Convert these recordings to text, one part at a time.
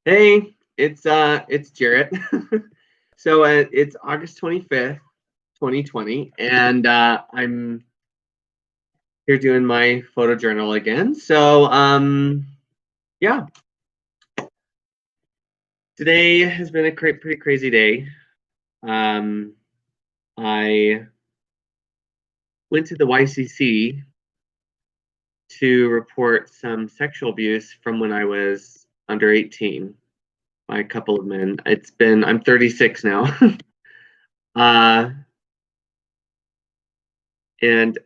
Hey, it's Jarrett. So it's August 25th, 2020, and I'm here doing my photojournal again. Yeah, today has been a pretty crazy day. Um, I went to the YCC to report some sexual abuse from when I was under 18 by a couple of men. I'm 36 now. uh, and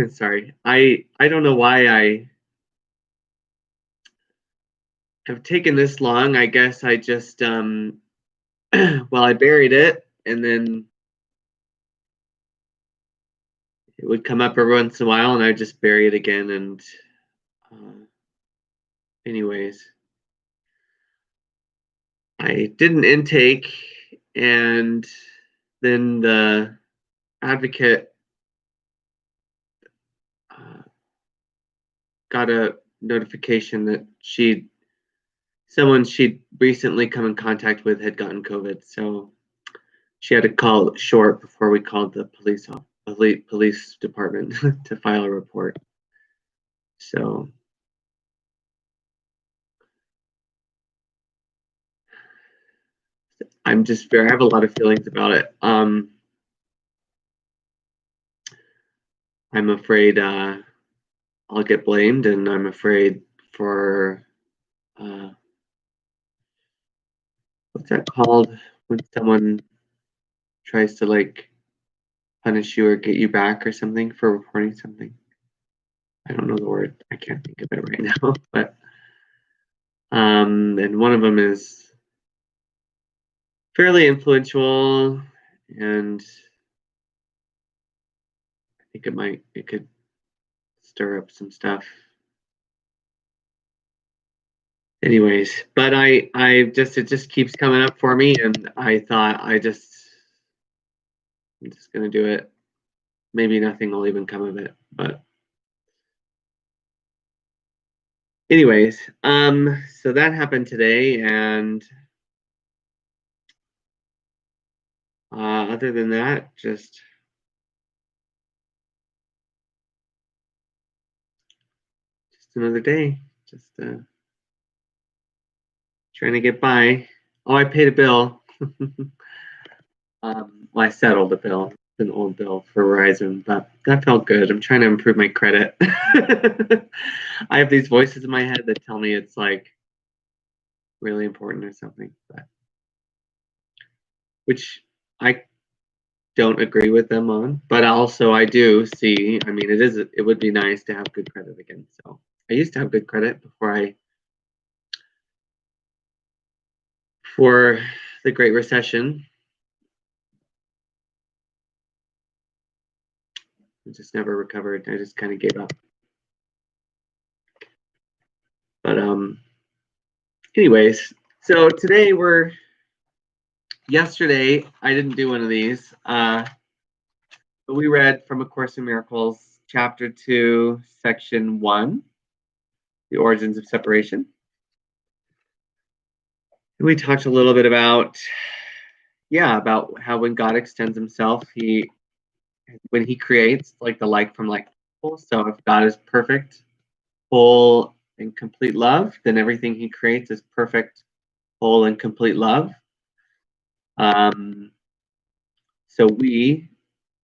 sorry. I don't know why I have taken this long. I guess I just well, I buried it and then it would come up every once in a while and I just bury it again and uh, anyways, I did an intake and then the advocate uh, got a notification that someone she'd recently come in contact with had gotten COVID. So she had to call short before we called the police department to file a report. So I have a lot of feelings about it. I'm afraid I'll get blamed, and I'm afraid for uh, what's that called when someone tries to like punish you or get you back or something for reporting something. I don't know the word. I can't think of it right now. But and one of them is fairly influential, and I think it could stir up some stuff. Anyways, but it just keeps coming up for me, and I thought I'm just gonna do it. Maybe nothing will even come of it, but anyways, so that happened today, and other than that, just another day, just trying to get by. Oh, I paid a bill. Well, I settled the bill. It's an old bill for Verizon, but that felt good. I'm trying to improve my credit. I have these voices in my head that tell me it's like really important or something, but which I don't agree with them on. But also, I do see. I mean, it would be nice to have good credit again. So I used to have good credit for the Great Recession. I just never recovered. I just kind of gave up. But anyways, so yesterday I didn't do one of these. But we read from A Course in Miracles, chapter 2, section 1, the origins of separation. And we talked a little bit about how when God extends himself, when he creates like the like from like people. So if God is perfect, whole, and complete love, then everything he creates is perfect, whole, and complete love. So we,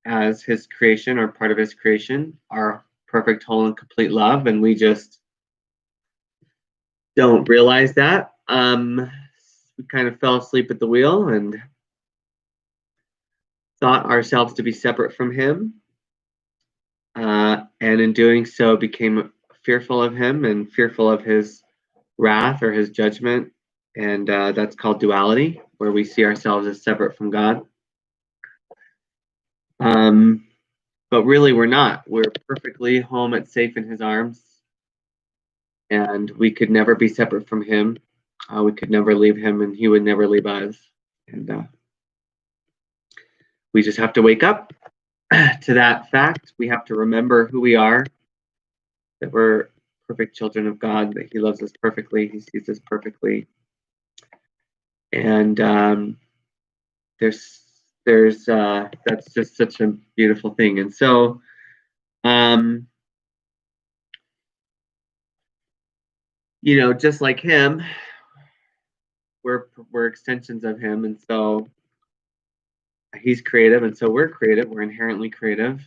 as his creation or part of his creation, are perfect, whole, and complete love, and we just don't realize that. We kind of fell asleep at the wheel and thought ourselves to be separate from him, and in doing so became fearful of him and fearful of his wrath or his judgment, and that's called duality, where we see ourselves as separate from God. But really, we're not. We're perfectly home and safe in his arms, and we could never be separate from him. We could never leave him, and he would never leave us. And we just have to wake up to that fact. We have to remember who we are, that we're perfect children of God, that He loves us perfectly, He sees us perfectly. And that's just such a beautiful thing. And so just like Him, we're extensions of Him, and so He's creative, and so we're creative. We're inherently creative,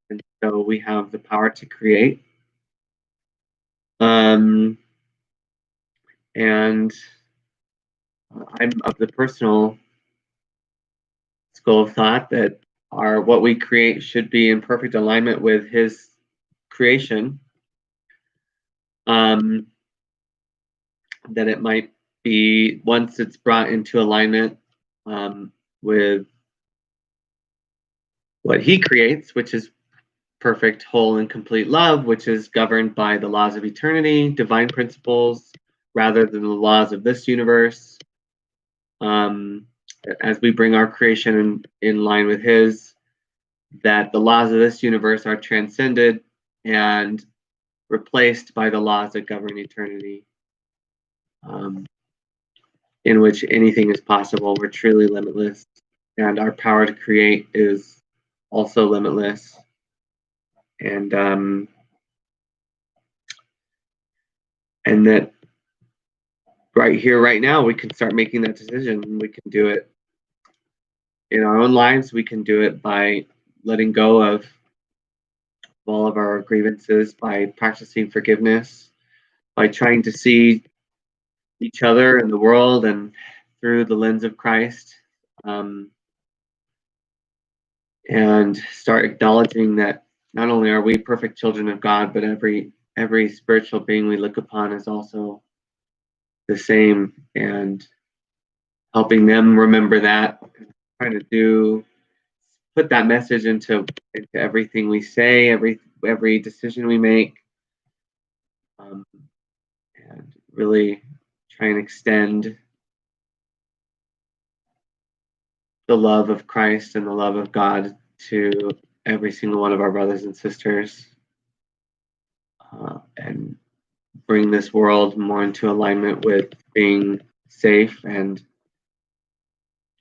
and so we have the power to create. And I'm of the personal school of thought that what we create should be in perfect alignment with His creation. That it might be, once it's brought into alignment with what He creates, which is perfect, whole, and complete love, which is governed by the laws of eternity, divine principles, rather than the laws of this universe. As we bring our creation in line with His, that the laws of this universe are transcended and replaced by the laws that govern eternity, in which anything is possible. We're truly limitless, and our power to create is also limitless. And that right here, right now, we can start making that decision. We can do it in our own lives. We can do it by letting go of all of our grievances, by practicing forgiveness, by trying to see each other and the world and through the lens of Christ, and start acknowledging that not only are we perfect children of God, but every spiritual being we look upon is also the same, and helping them remember that, trying to put that message into everything we say, every decision we make, and really try and extend the love of Christ and the love of God to every single one of our brothers and sisters, and bring this world more into alignment with being safe and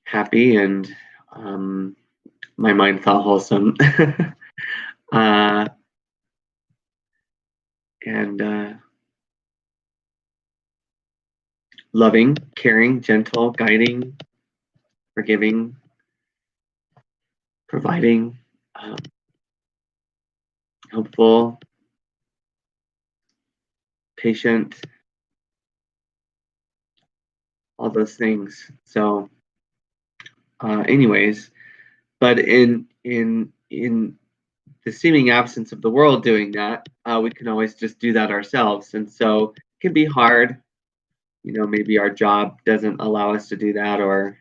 happy and my mind thought wholesome. And loving, caring, gentle, guiding, forgiving, providing, helpful, patient, all those things. So anyways, but in the seeming absence of the world doing that, we can always just do that ourselves. And so it can be hard. Maybe our job doesn't allow us to do that, or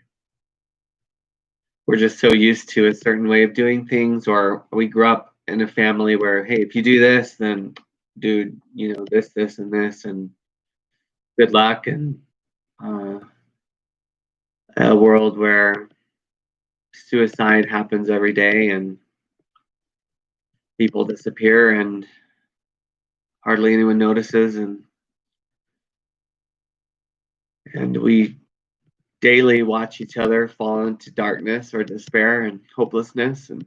we're just so used to a certain way of doing things, or we grew up in a family where, hey, if you do this, then do this, and this, and good luck. And a world where suicide happens every day and people disappear and hardly anyone notices, and we daily watch each other fall into darkness or despair and hopelessness and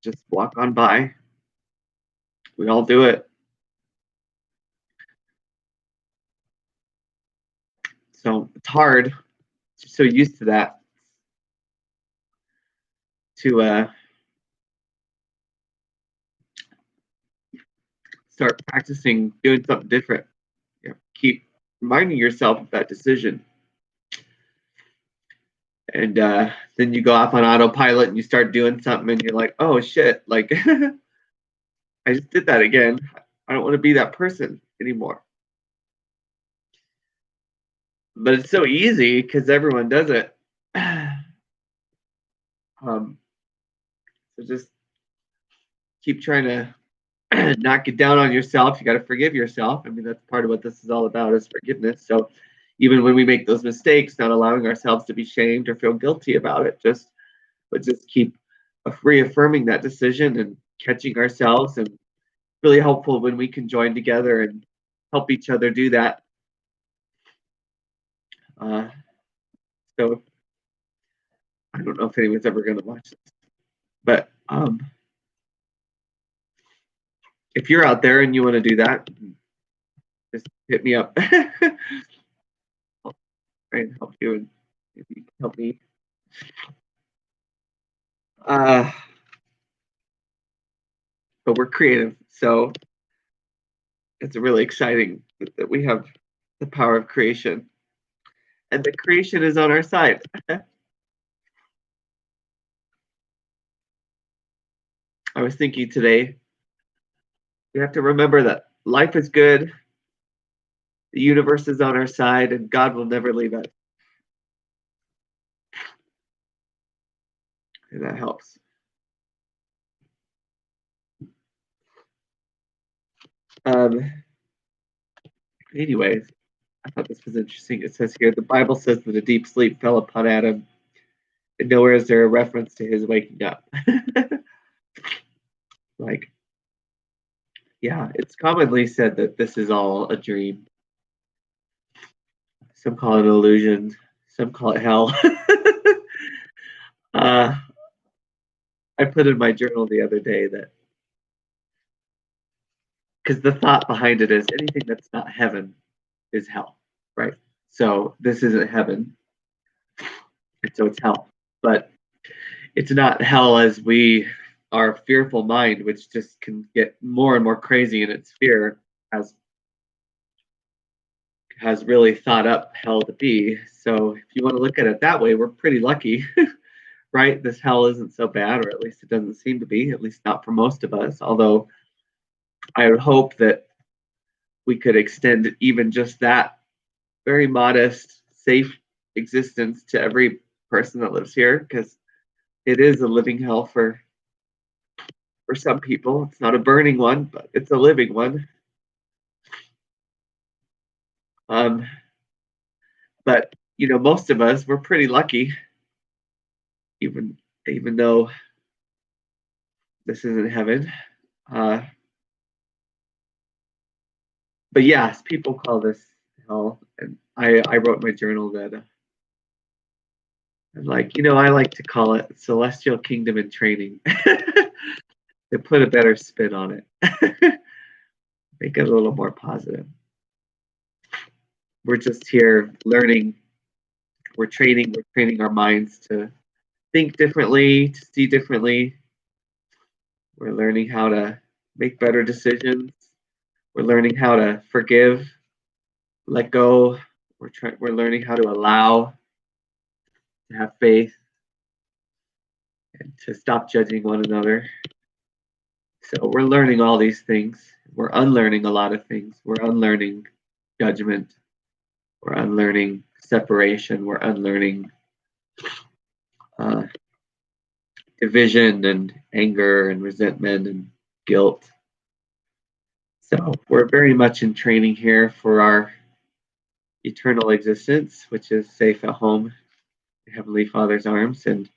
just walk on by. We all do it. So it's hard. You're so used to that, to start practicing doing something different. Keep reminding yourself of that decision. And then you go off on autopilot and you start doing something and you're like, oh shit, like I just did that again. I don't want to be that person anymore. But it's so easy because everyone does it. So just keep trying to not get down on yourself. You got to forgive yourself. I mean, that's part of what this is all about, is forgiveness. So even when we make those mistakes, not allowing ourselves to be shamed or feel guilty about it, just keep reaffirming that decision and catching ourselves. And really helpful when we can join together and help each other do that. So I don't know if anyone's ever going to watch this, but if you're out there and you want to do that, just hit me up. I'll try and help you, and if you can help me. But we're creative, so it's really exciting that we have the power of creation, and the creation is on our side. I was thinking today, we have to remember that life is good, the universe is on our side, and God will never leave us. And that helps. Anyways, I thought this was interesting. It says here, the Bible says that a deep sleep fell upon Adam, and nowhere is there a reference to his waking up. Like, yeah, it's commonly said that this is all a dream. Some call it an illusion. Some call it hell. I put in my journal the other day that, because the thought behind it is anything that's not heaven is hell, right? So this isn't heaven, and so it's hell. But it's not hell as our fearful mind, which just can get more and more crazy in its fear, has really thought up hell to be. So if you want to look at it that way, we're pretty lucky, right? This hell isn't so bad, or at least it doesn't seem to be, at least not for most of us. Although I would hope that we could extend even just that very modest, safe existence to every person that lives here, because it is a living hell for some people. It's not a burning one, but it's a living one. But most of us, we're pretty lucky, even though this isn't heaven. But yes, people call this hell, and I wrote in my journal that I like to call it celestial kingdom in training. To put a better spin on it, make it a little more positive. We're just here learning. We're training our minds to think differently, to see differently. We're learning how to make better decisions. We're learning how to forgive, let go. We're learning how to allow, to have faith, and to stop judging one another. So we're learning all these things. We're unlearning a lot of things. We're unlearning judgment. We're unlearning separation. We're unlearning division and anger and resentment and guilt. So we're very much in training here for our eternal existence, which is safe at home in Heavenly Father's arms, and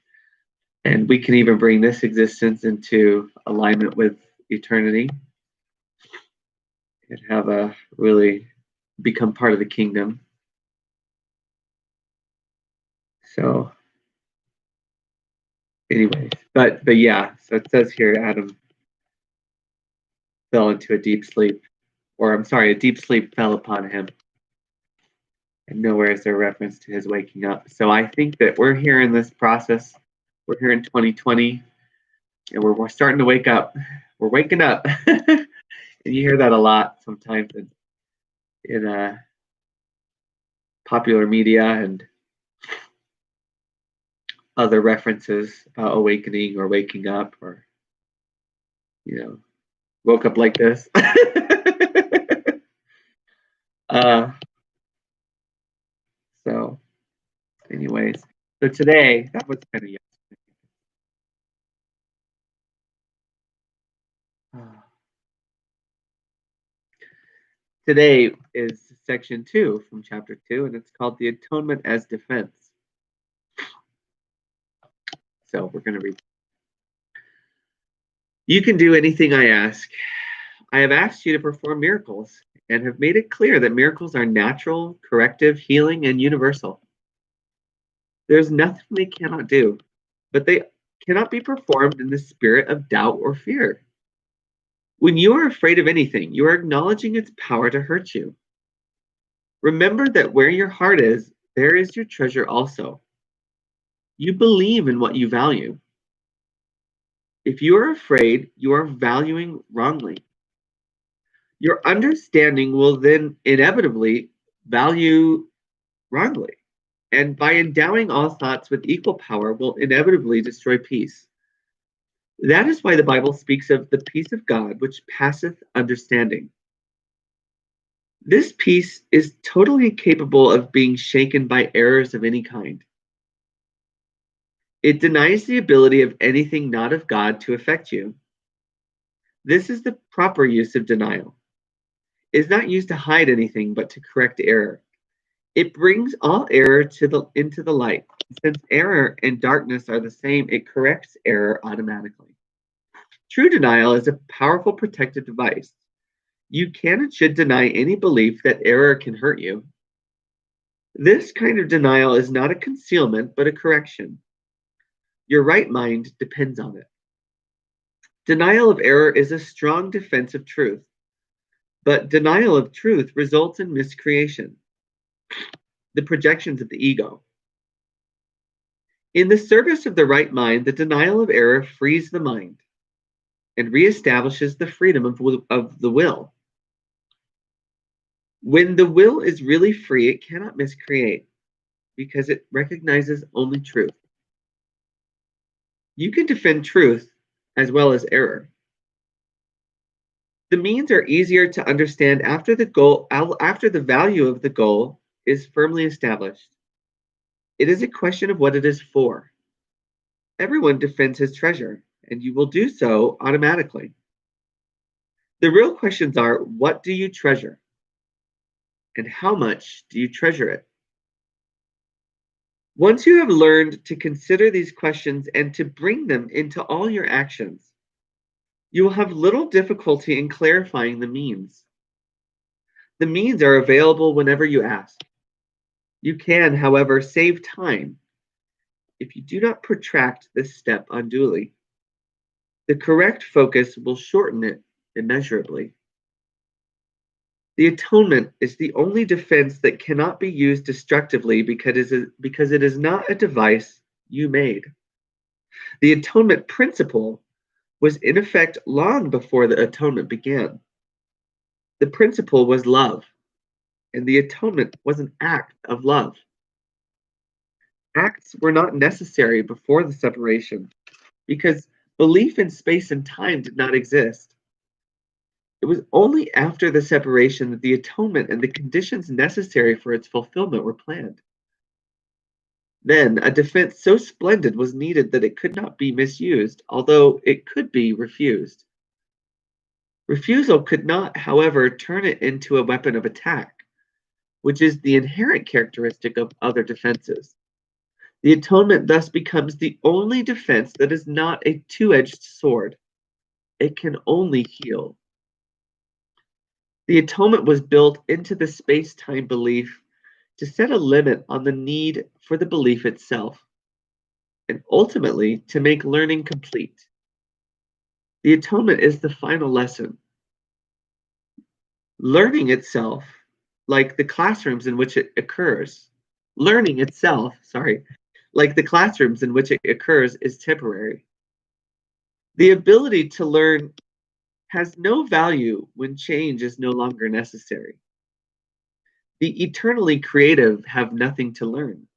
we can even bring this existence into alignment with eternity and have a really become part of the kingdom. So anyways, but yeah, so it says here Adam fell into a deep sleep, or I'm sorry, a deep sleep fell upon him, and nowhere is there reference to his waking up. So I think that we're here in this process. We're here in 2020, and we're starting to wake up. We're waking up. And you hear that a lot sometimes in popular media and other references about awakening or waking up, or woke up like this. So anyways, so today, that was kind of yesterday. Today is section 2 from chapter 2, and it's called The Atonement as Defense. So we're going to read. You can do anything I ask. I have asked you to perform miracles, and have made it clear that miracles are natural, corrective, healing, and universal. There's nothing they cannot do, but they cannot be performed in the spirit of doubt or fear. When you are afraid of anything, you are acknowledging its power to hurt you. Remember that where your heart is, there is your treasure also. You believe in what you value. If you are afraid, you are valuing wrongly. Your understanding will then inevitably value wrongly. And by endowing all thoughts with equal power, will inevitably destroy peace. That is why the Bible speaks of the peace of God, which passeth understanding. This peace is totally incapable of being shaken by errors of any kind. It denies the ability of anything not of God to affect you. This is the proper use of denial. It is not used to hide anything, but to correct error. It brings all error into the light. Since error and darkness are the same, it corrects error automatically. True denial is a powerful protective device. You can and should deny any belief that error can hurt you. This kind of denial is not a concealment, but a correction. Your right mind depends on it. Denial of error is a strong defense of truth, but denial of truth results in miscreation, the projections of the ego. In the service of the right mind, the denial of error frees the mind and reestablishes the freedom of the will. When the will is really free, it cannot miscreate because it recognizes only truth. You can defend truth as well as error. The means are easier to understand after the value of the goal is firmly established. It is a question of what it is for. Everyone defends his treasure, and you will do so automatically. The real questions are, what do you treasure? And how much do you treasure it? Once you have learned to consider these questions and to bring them into all your actions, you will have little difficulty in clarifying the means. The means are available whenever you ask. You can, however, save time if you do not protract this step unduly. The correct focus will shorten it immeasurably. The atonement is the only defense that cannot be used destructively because it is not a device you made. The atonement principle was in effect long before the atonement began. The principle was love, and the atonement was an act of love. Acts were not necessary before the separation because belief in space and time did not exist. It was only after the separation that the atonement and the conditions necessary for its fulfillment were planned. Then a defense so splendid was needed that it could not be misused, although it could be refused. Refusal could not, however, turn it into a weapon of attack, which is the inherent characteristic of other defenses. The atonement thus becomes the only defense that is not a two-edged sword. It can only heal. The atonement was built into the space-time belief to set a limit on the need for the belief itself, and ultimately to make learning complete. The atonement is the final lesson. Learning itself, like the classrooms in which it occurs, learning itself, like the classrooms in which it occurs, is temporary. The ability to learn has no value when change is no longer necessary. The eternally creative have nothing to learn.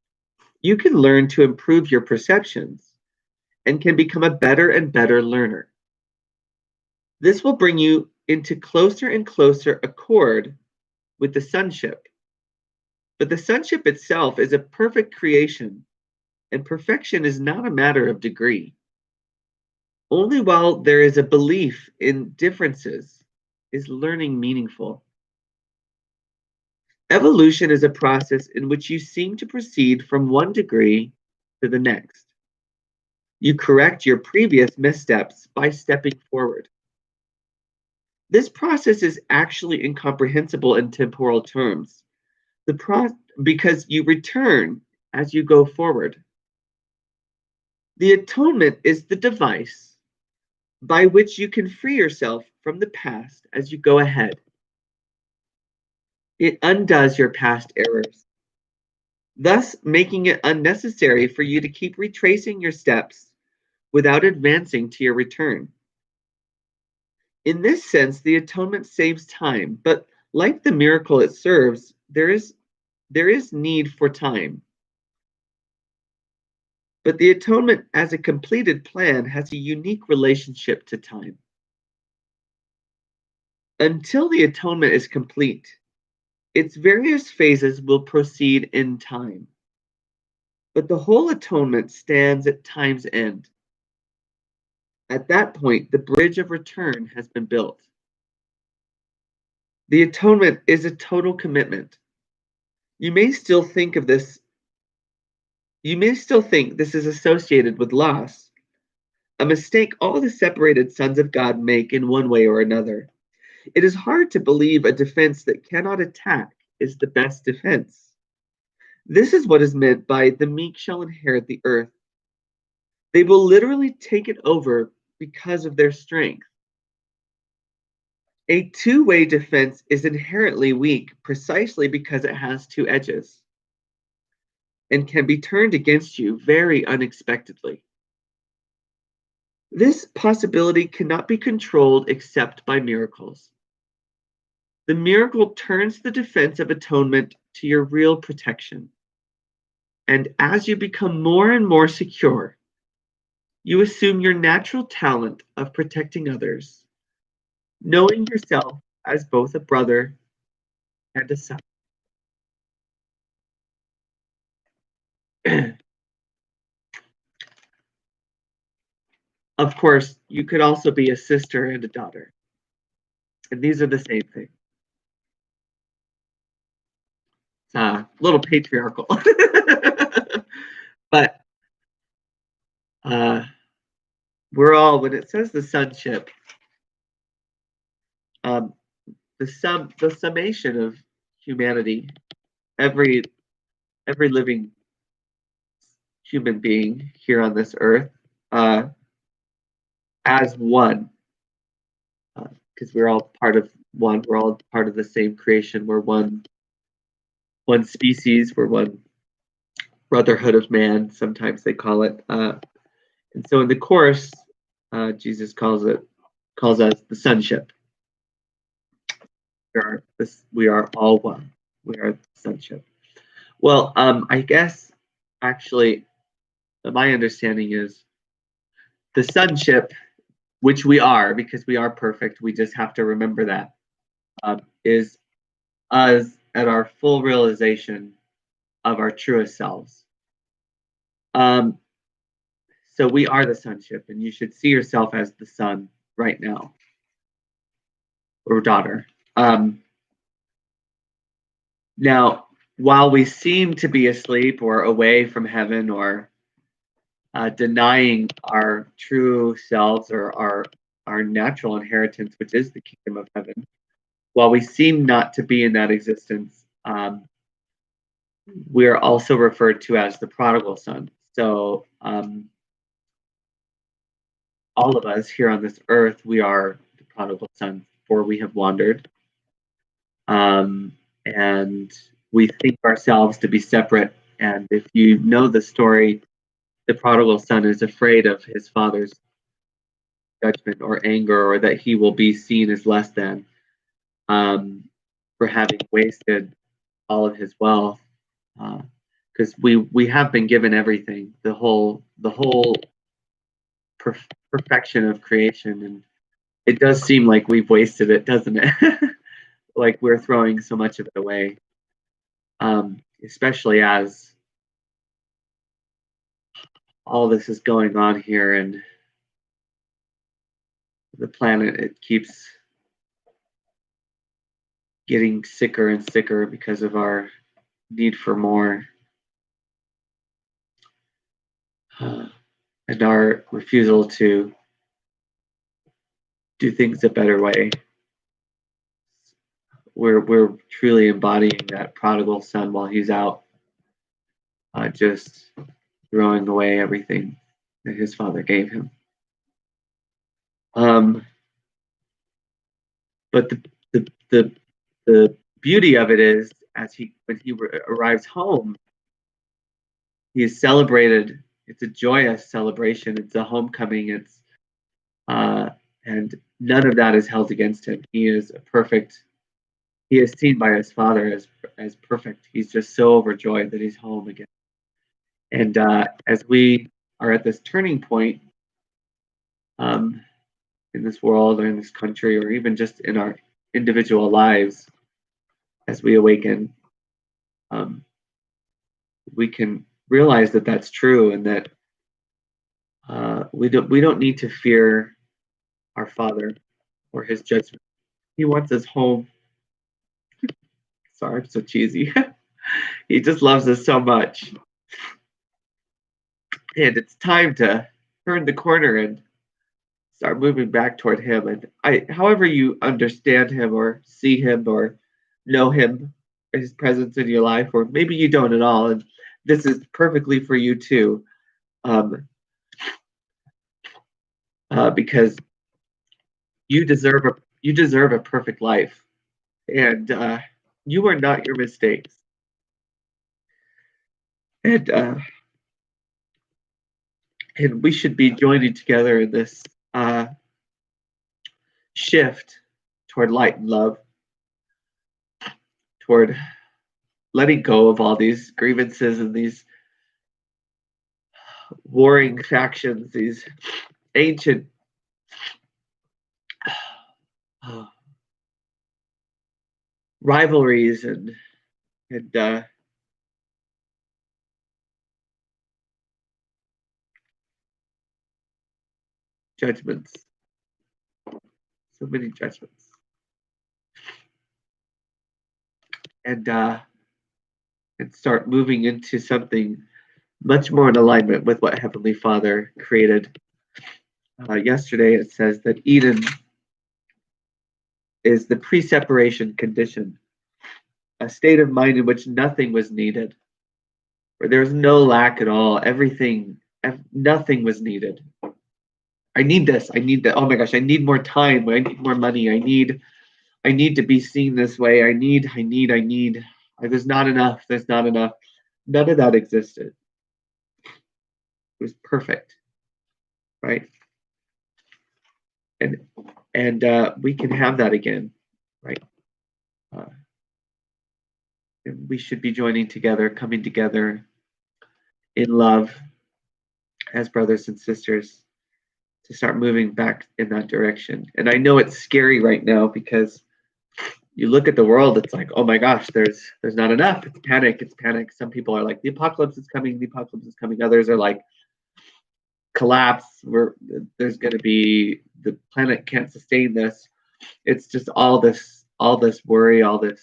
You can learn to improve your perceptions and can become a better and better learner. This will bring you into closer and closer accord with the sonship. But the sonship itself is a perfect creation, and perfection is not a matter of degree. Only while there is a belief in differences is learning meaningful. Evolution is a process in which you seem to proceed from one degree to the next. You correct your previous missteps by stepping forward. This process is actually incomprehensible in temporal terms. Because you return as you go forward. The atonement is the device by which you can free yourself from the past as you go ahead. It undoes your past errors, thus making it unnecessary for you to keep retracing your steps without advancing to your return. In this sense, the atonement saves time, but like the miracle it serves, there is need for time. But the atonement as a completed plan has a unique relationship to time. Until the atonement is complete, its various phases will proceed in time. But the whole atonement stands at time's end. At that point, the bridge of return has been built. The atonement is a total commitment. You may still think this is associated with loss, a mistake all the separated sons of God make in one way or another. It is hard to believe a defense that cannot attack is the best defense. This is what is meant by the meek shall inherit the earth. They will literally take it over because of their strength. A two-way defense is inherently weak precisely because it has two edges and can be turned against you very unexpectedly. This possibility cannot be controlled except by miracles. The miracle turns the defense of atonement to your real protection. And as you become more and more secure, you assume your natural talent of protecting others, knowing yourself as both a brother and a son. Of course, you could also be a sister and a daughter. And these are the same thing. It's a little patriarchal. But we're all, when it says the sonship, the summation of humanity, every living human being here on this earth, as one, because we're all part of one. We're all part of the same creation. We're one species. We're one brotherhood of man. Sometimes they call it. And so in the course, Jesus calls us the sonship. We are all one. We are the sonship. Well, I guess actually, my understanding is the sonship, which we are because we are perfect. We just have to remember that is us at our full realization of our truest selves. So we are the sonship, and you should see yourself as the son right now, or daughter. Now, while we seem to be asleep or away from heaven or denying our true selves or our natural inheritance, which is the kingdom of heaven, while we seem not to be in that existence, we are also referred to as the prodigal son. So all of us here on this earth, we are the prodigal son, for we have wandered. And we think ourselves to be separate. And if you know the story, the prodigal son is afraid of his father's judgment or anger, or that he will be seen as less than for having wasted all of his wealth. Because we have been given everything, the whole perfection of creation, and it does seem like we've wasted it, doesn't it? Like we're throwing so much of it away, especially as all this is going on here, and the planet, it keeps getting sicker and sicker because of our need for more, and our refusal to do things a better way. we're truly embodying that prodigal son while he's out, just throwing away everything that his father gave him. But the beauty of it is, when he arrives home, he is celebrated. It's a joyous celebration. It's a homecoming. It's and none of that is held against him. He is perfect. He is seen by his father as perfect. He's just so overjoyed that he's home again. And as we are at this turning point in this world or in this country or even just in our individual lives, as we awaken, we can realize that that's true, and that we don't need to fear our Father or His judgment. He wants us home. Sorry, I'm so cheesy. He just loves us so much, and it's time to turn the corner and start moving back toward Him. And however you understand Him or see Him or know Him, His presence in your life, or maybe you don't at all, and this is perfectly for you too, because you deserve a perfect life, and you are not your mistakes. And we should be joining together in this shift toward light and love, toward letting go of all these grievances and these warring factions, these ancient rivalries and judgments. So many judgments. And start moving into something much more in alignment with what Heavenly Father created. Yesterday it says that Eden is the pre-separation condition, a state of mind in which nothing was needed, where there was no lack at all. Nothing was needed. I need this. I need that. Oh my gosh, I need more time. I need more money. I need to be seen this way. I need. There's not enough. There's not enough. None of that existed. It was perfect, right? And we can have that again, right? And we should be joining together, coming together in love as brothers and sisters to start moving back in that direction. And I know it's scary right now because you look at the world, it's like, oh my gosh, there's not enough. It's panic. Some people are like, the apocalypse is coming. Others are like, collapse. There's going to be, the planet can't sustain this. It's just all this worry, all this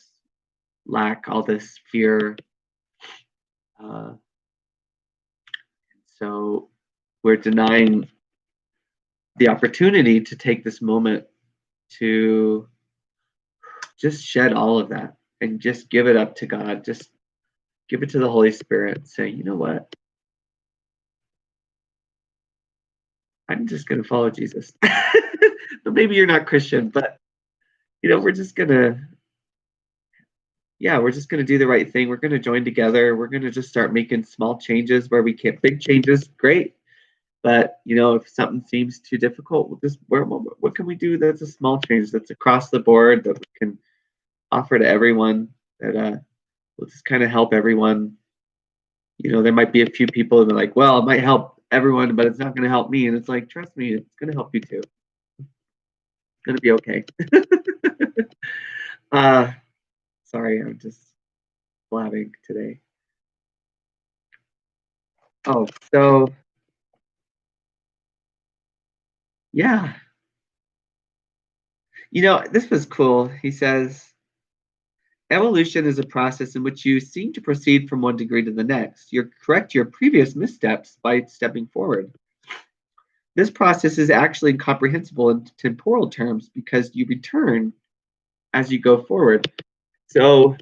lack, all this fear. So we're denying the opportunity to take this moment to just shed all of that and just give it up to God. Just give it to the Holy Spirit. Say, you know what? I'm just going to follow Jesus. But maybe you're not Christian, but we're just going to do the right thing. We're going to join together. We're going to just start making small changes where we can. Big changes, great. But, if something seems too difficult, what can we do that's a small change that's across the board that we can offer to everyone, that will just kind of help everyone? There might be a few people that are like, well, it might help everyone, but it's not going to help me. And it's like, trust me, it's going to help you too. It's going to be okay. Sorry, I'm just blabbing today. Oh, so yeah. This was cool. He says, evolution is a process in which you seem to proceed from one degree to the next. You correct your previous missteps by stepping forward. This process is actually incomprehensible in temporal terms because you return as you go forward. So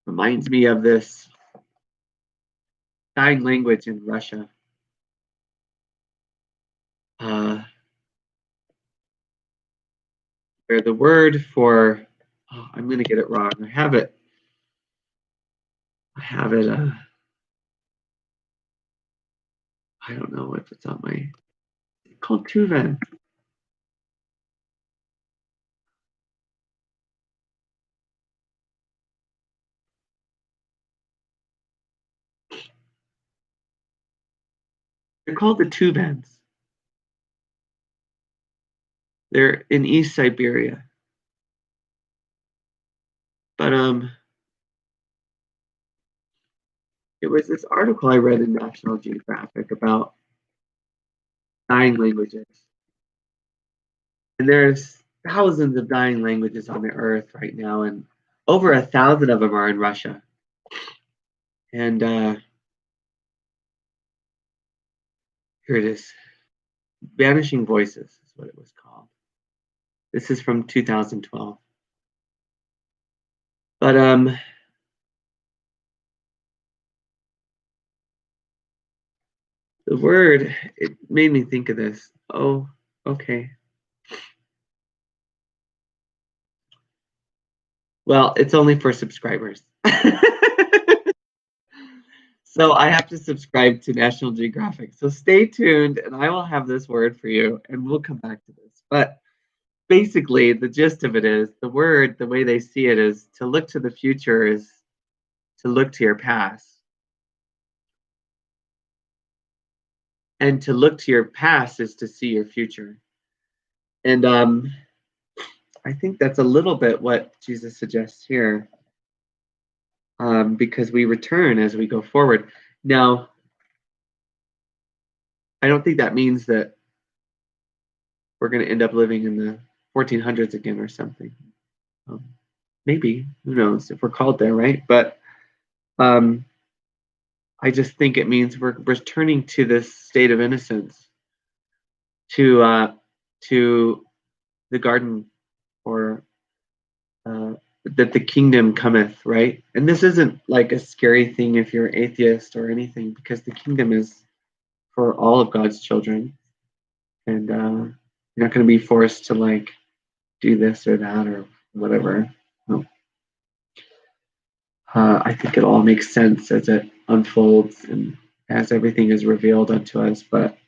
reminds me of this dying language in Russia. Where the word for, I'm going to get it wrong. I have it. I don't know if it's on my, it's called Tuvan. They're called the Tuvans. They're in East Siberia. But it was this article I read in National Geographic about dying languages. And there's thousands of dying languages on the earth right now, and over 1,000 of them are in Russia. And here it is. Vanishing Voices is what it was called. This is from 2012. But the word, it made me think of this. Oh, okay. Well, it's only for subscribers. So I have to subscribe to National Geographic. So stay tuned and I will have this word for you and we'll come back to this. But basically, the gist of it is the word, the way they see it is to look to the future is to look to your past. And to look to your past is to see your future. And I think that's a little bit what Jesus suggests here. Because we return as we go forward. Now, I don't think that means that we're going to end up living in the 1400s again or something. Maybe, who knows if we're called there, right? But I just think it means we're returning to this state of innocence, to the garden, or that the kingdom cometh, right? And this isn't like a scary thing if you're atheist or anything, because the kingdom is for all of God's children, and you're not going to be forced to like do this or that or whatever. No. I think it all makes sense as it unfolds and as everything is revealed unto us. But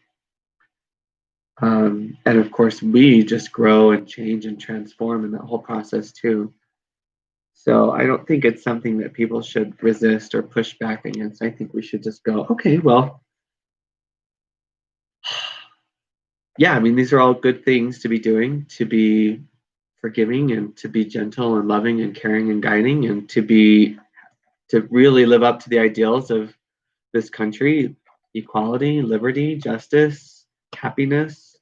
and of course, we just grow and change and transform in that whole process too. So I don't think it's something that people should resist or push back against. I think we should just go, okay, well, yeah, I mean, these are all good things to be doing, to be forgiving and to be gentle and loving and caring and guiding, and to really live up to the ideals of this country: equality, liberty, justice, happiness,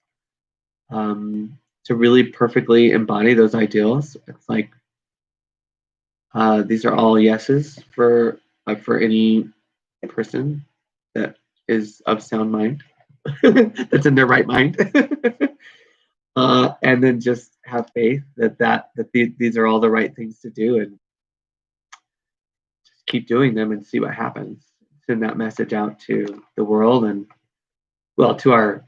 to really perfectly embody those ideals. It's like these are all yeses for any person that is of sound mind, that's in their right mind, and then just have faith that these are all the right things to do, and just keep doing them and see what happens. Send that message out to the world and, well, to our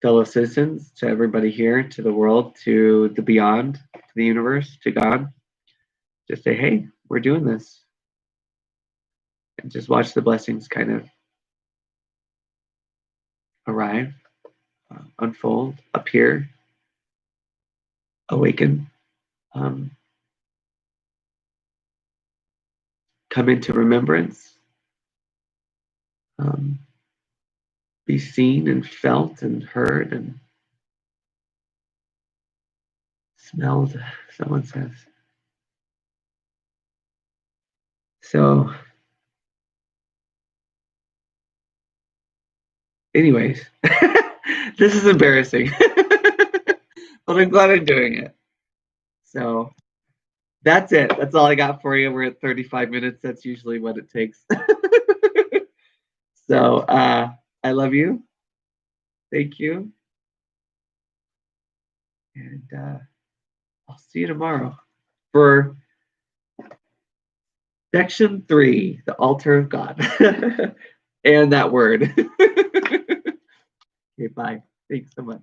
fellow citizens, to everybody here, to the world, to the beyond, to the universe, to God. Just say, hey, we're doing this. And just watch the blessings kind of arrive, unfold, appear, awaken, come into remembrance, be seen and felt and heard and smelled, someone says. So, anyways, this is embarrassing, but I'm glad I'm doing it. So, that's it. That's all I got for you. We're at 35 minutes. That's usually what it takes. So, I love you. Thank you. And I'll see you tomorrow for section 3, the altar of God. And that word. Okay, bye. Thanks so much.